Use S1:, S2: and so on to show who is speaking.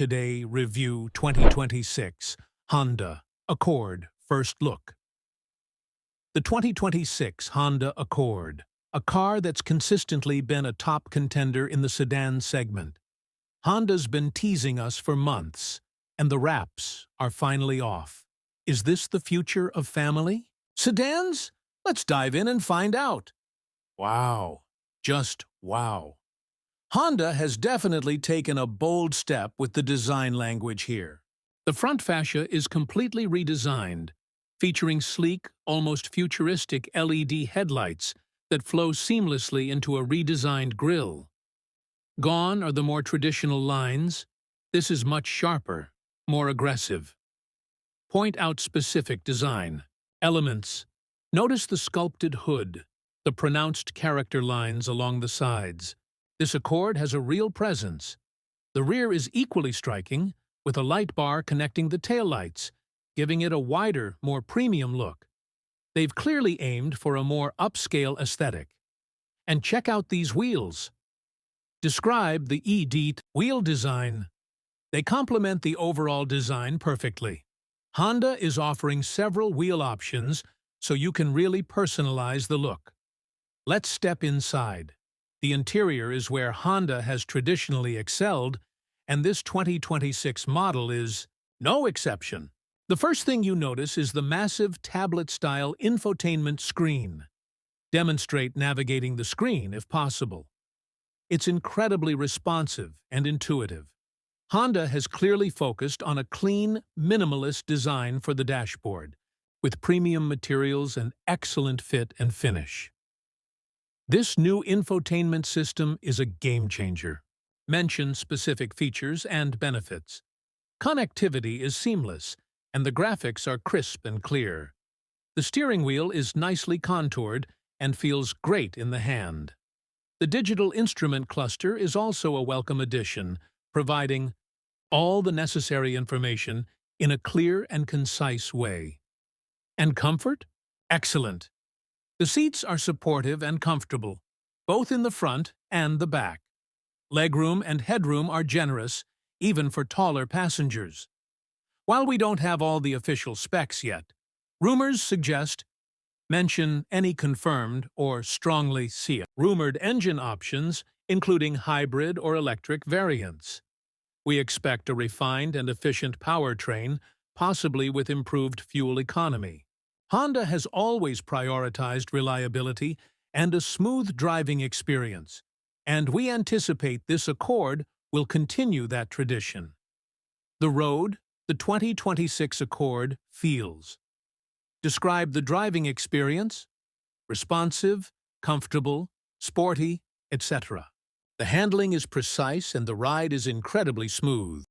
S1: Today Review 2026 Honda Accord First Look. The 2026 Honda Accord, a car that's consistently been a top contender in the sedan segment. Honda's been teasing us for months, and the wraps are finally off. Is this the future of family sedans? Let's dive in and find out. Wow. Just wow. Honda has definitely taken a bold step with the design language here. The front fascia is completely redesigned, featuring sleek, almost futuristic LED headlights that flow seamlessly into a redesigned grille. Gone are the more traditional lines. This is much sharper, more aggressive. Point out specific design elements. Notice the sculpted hood, the pronounced character lines along the sides. This Accord has a real presence. The rear is equally striking, with a light bar connecting the taillights, giving it a wider, more premium look. They've clearly aimed for a more upscale aesthetic. And check out these wheels. Describe the ED wheel design. They complement the overall design perfectly. Honda is offering several wheel options, so you can really personalize the look. Let's step inside. The interior is where Honda has traditionally excelled, and this 2026 model is no exception. The first thing you notice is the massive tablet-style infotainment screen. Demonstrate navigating the screen if possible. It's incredibly responsive and intuitive. Honda has clearly focused on a clean, minimalist design for the dashboard, with premium materials and excellent fit and finish. This new infotainment system is a game-changer. Mention specific features and benefits. Connectivity is seamless, and the graphics are crisp and clear. The steering wheel is nicely contoured and feels great in the hand. The digital instrument cluster is also a welcome addition, providing all the necessary information in a clear and concise way. And comfort? Excellent. The seats are supportive and comfortable, both in the front and the back. Legroom and headroom are generous, even for taller passengers. While we don't have all the official specs yet, rumors suggest mention any confirmed or strongly see rumored engine options, including hybrid or electric variants. We expect a refined and efficient powertrain, possibly with improved fuel economy. Honda has always prioritized reliability and a smooth driving experience, and we anticipate this Accord will continue that tradition. The road, the 2026 Accord feels. Describe the driving experience: responsive, comfortable, sporty, etc. The handling is precise and the ride is incredibly smooth.